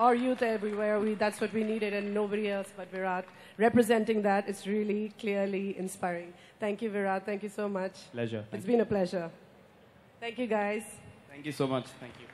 or youth everywhere. That's what we needed, and nobody else but Virat. Representing that, it's really clearly inspiring. Thank you, Virat. Thank you so much. Pleasure. It's been a pleasure. Thank you, guys. Thank you so much. Thank you.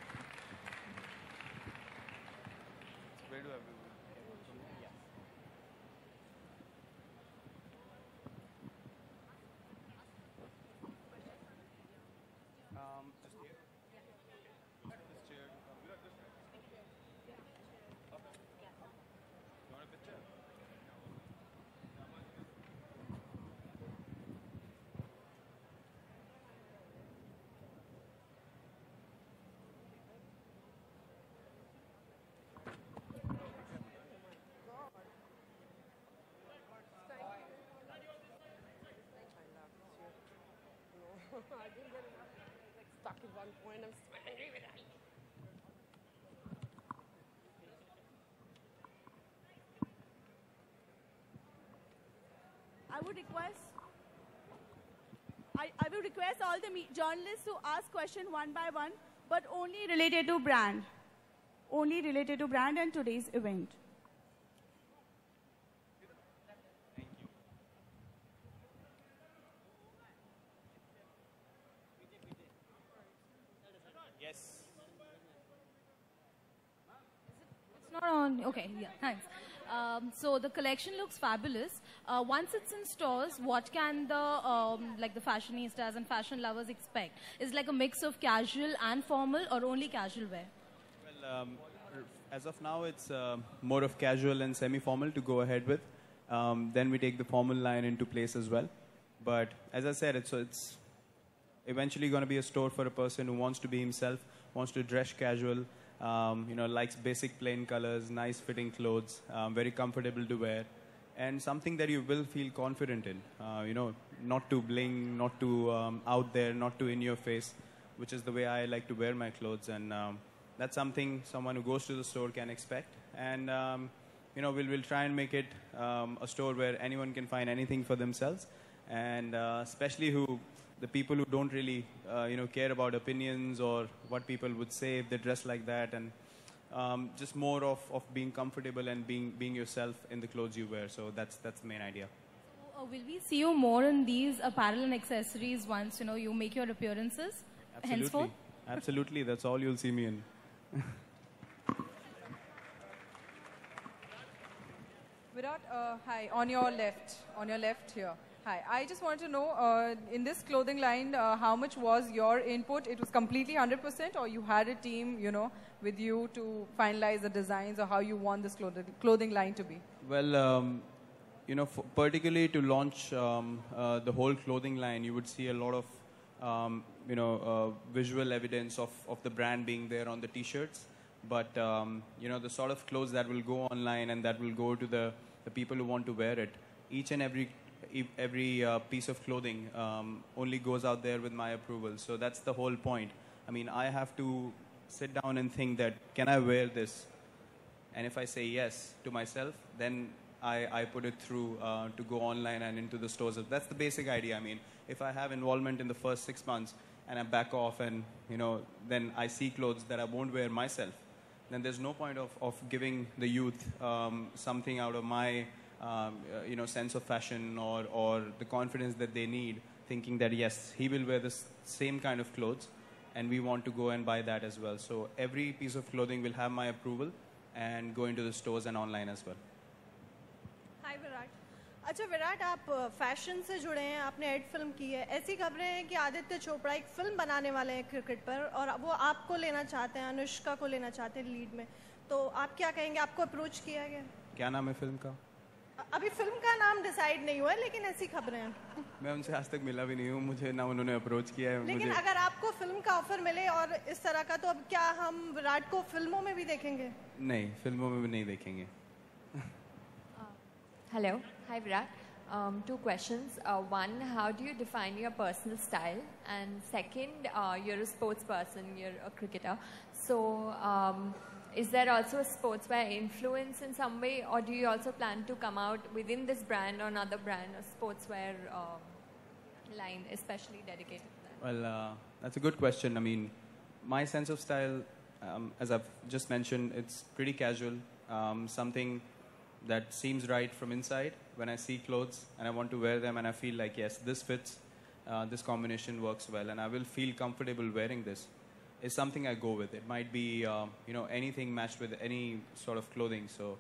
I didn't get enough. I was like stuck at one point. I'm so angry with that. I would request all the journalists to ask questions one by one, but only related to brand. Only related to brand and today's event. Yes. It's not on. Okay, yeah, thanks. So the collection looks fabulous. Once it's in stores, what can the like the fashionistas and fashion lovers expect? Is it like a mix of casual and formal, or only casual wear? Well, as of now, it's more of casual and semi-formal to go ahead with. Then we take the formal line into place as well. But as I said, it's eventually going to be a store for a person who wants to be himself, wants to dress casual, likes basic plain colors, nice fitting clothes, very comfortable to wear, and something that you will feel confident in. Not too bling, not too out there, not too in your face, which is the way I like to wear my clothes. And that's something someone who goes to the store can expect. And we'll try and make it a store where anyone can find anything for themselves, and especially the people who don't really care about opinions or what people would say if they dress like that, and just more of being comfortable and being yourself in the clothes you wear. So that's the main idea. So, will we see you more in these apparel and accessories once you make your appearances? Absolutely. Henceforth? Absolutely. That's all you'll see me in. Virat, hi, on your left here. Hi, I just want to know, in this clothing line, how much was your input? It was completely 100%, or you had a team, with you to finalize the designs, or how you want this clothing line to be? Well, particularly to launch the whole clothing line, you would see a lot of, visual evidence of the brand being there on the T-shirts. But, the sort of clothes that will go online and that will go to the people who want to wear it, each and every piece of clothing only goes out there with my approval. So that's the whole point. I mean, I have to sit down and think that, can I wear this? And if I say yes to myself, then I put it through to go online and into the stores. That's the basic idea. I mean, if I have involvement in the first 6 months and I back off and, then I see clothes that I won't wear myself, then there's no point of giving the youth something out of my sense of fashion or the confidence that they need, thinking that, yes, he will wear the same kind of clothes and we want to go and buy that as well. So every piece of clothing will have my approval and go into the stores and online as well. Hi Virat. अच्छा विराट, आप fashion से जुड़े हैं, आपने ad film की है. ऐसी खबरें हैं कि आदित्य चोपड़ा एक फिल्म बनाने वाले हैं क्रिकेट पर, और वो आपको लेना चाहते हैं, अनुष्का को लेना चाहते हैं लीड में. तो आप क्या कहेंगे? आपको अप्रोच किया गया? क्या नाम है फिल्म का? अभी फिल्म का नाम डिसाइड नहीं हुआ है, लेकिन ऐसी खबरें हैं. मैं उनसे आज तक मिला भी नहीं हूँ, मुझे ना उन्होंने अप्रोच किया है. लेकिन अगर आपको फिल्म का ऑफर मिले और इस तरह का, तो अब क्या हम विराट को फिल्मों में भी देखेंगे? नहीं, फिल्मों में भी नहीं देखेंगे. Hello. Hi, Virat. Two questions. One, how do you define your personal style? And second, you're a sports person, you're a cricketer. So, is there also a sportswear influence in some way, or do you also plan to come out within this brand or another brand, a sportswear line, especially dedicated to that? Well, that's a good question. I mean, my sense of style, as I've just mentioned, it's pretty casual. Something that seems right from inside when I see clothes and I want to wear them and I feel like, yes, this fits, this combination works well and I will feel comfortable wearing this, is something I go with. It might be, anything matched with any sort of clothing. So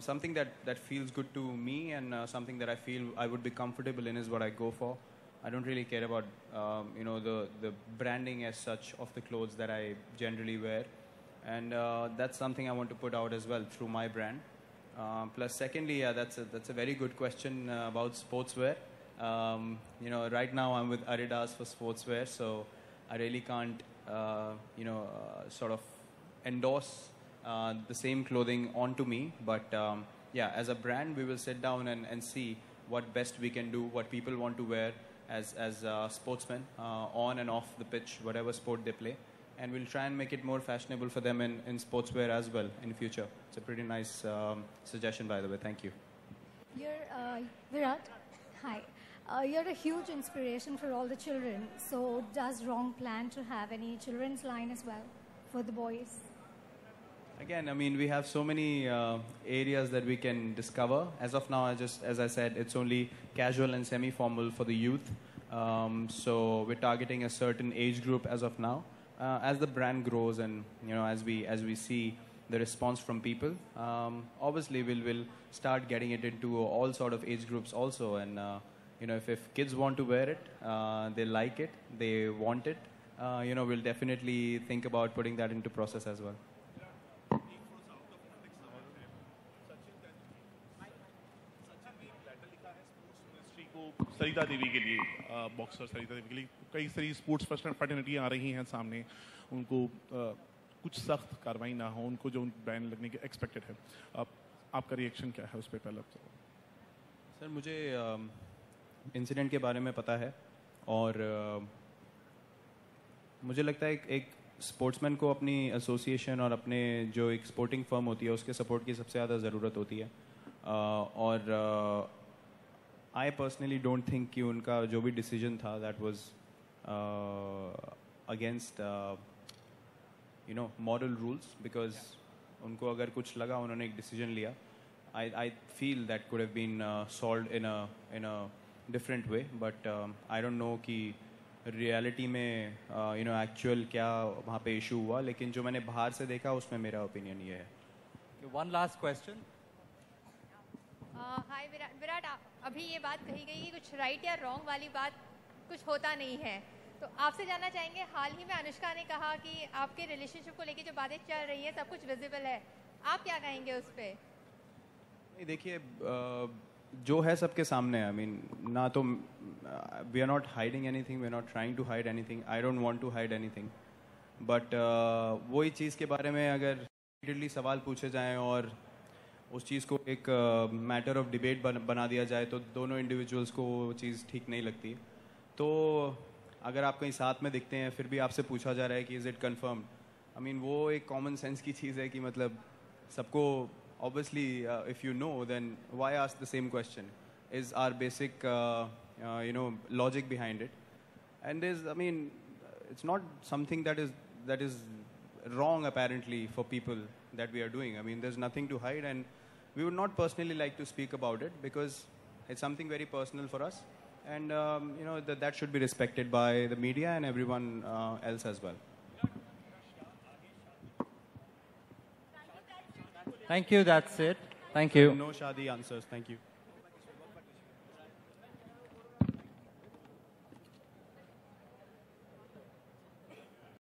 something that feels good to me and something that I feel I would be comfortable in is what I go for. I don't really care about, the branding as such of the clothes that I generally wear. And that's something I want to put out as well through my brand. Plus, secondly, yeah, that's a very good question about sportswear. Right now I'm with Adidas for sportswear, so I really can't, sort of endorse the same clothing onto me. But yeah, as a brand, we will sit down and see what best we can do, what people want to wear as sportsmen on and off the pitch, whatever sport they play. And we'll try and make it more fashionable for them in sportswear as well in future. It's a pretty nice suggestion, by the way. Thank you. You're Virat. Hi. You're a huge inspiration for all the children. So does Wrong plan to have any children's line as well for the boys? Again, I mean, we have so many areas that we can discover. As of now, as I said, it's only casual and semi-formal for the youth. So we're targeting a certain age group as of now. As the brand grows and as we see the response from people, obviously we'll start getting it into all sort of age groups also. And if kids want to wear it, they like it, they want it, we'll definitely think about putting that into process as well. Sarita Devi के लिए boxer Sarita Devi के लिए कई सारी sports fraternity आ रही हैं सामने, उनको कुछ सख्त कार्रवाई ना हो, उनको जो बैन लगने के एक्सपेक्टेड है, आपका रिएक्शन क्या है उस पर? पहले सर, मुझे इंसिडेंट के बारे में पता है और मुझे लगता है एक स्पोर्ट्समैन को अपनी एसोसिएशन और अपने जो एक स्पोर्टिंग फर्म होती है उसके सपोर्ट की सबसे ज़्यादा ज़रूरत होती है। और I personally don't think कि उनका जो भी decision था that was against moral rules, because उनको अगर कुछ लगा, उन्होंने एक decision लिया, I feel that could have been solved in a different way, but I don't know कि reality में actual क्या वहाँ पे issue हुआ, लेकिन जो मैंने बाहर से देखा उसमें मेरा opinion ये है। One last question. हाय विराट, अभी ये बात कही गई कि कुछ राइट या रॉन्ग वाली बात कुछ होता नहीं है, तो आपसे जानना चाहेंगे, हाल ही में अनुष्का ने कहा कि आपके रिलेशनशिप को लेके जो बातें चल रही हैं सब कुछ विजिबल है, आप क्या कहेंगे उस पे? नहीं, देखिए, जो है सबके सामने है। आई मीन, ना तो we are not hiding anything, we are not trying to hide anything, I don't want to hide anything, but वही चीज़ के बारे में अगर रिपीटेडली सवाल पूछे जाएं और उस चीज़ को एक मैटर ऑफ डिबेट बना दिया जाए तो दोनों इंडिविजुअल्स को वो चीज़ ठीक नहीं लगती। तो अगर आप कहीं साथ में दिखते हैं फिर भी आपसे पूछा जा रहा है कि is it confirmed, I mean वो एक कॉमन सेंस की चीज़ है कि मतलब सबको obviously if you know then why ask the same question is our basic logic behind it, and is I mean it's not something that is wrong apparently for people that we are doing. I mean, there's nothing to hide, and we would not personally like to speak about it because it's something very personal for us, and that should be respected by the media and everyone else as well. Thank you, that's it. Thank you. No Shadi answers. Thank you.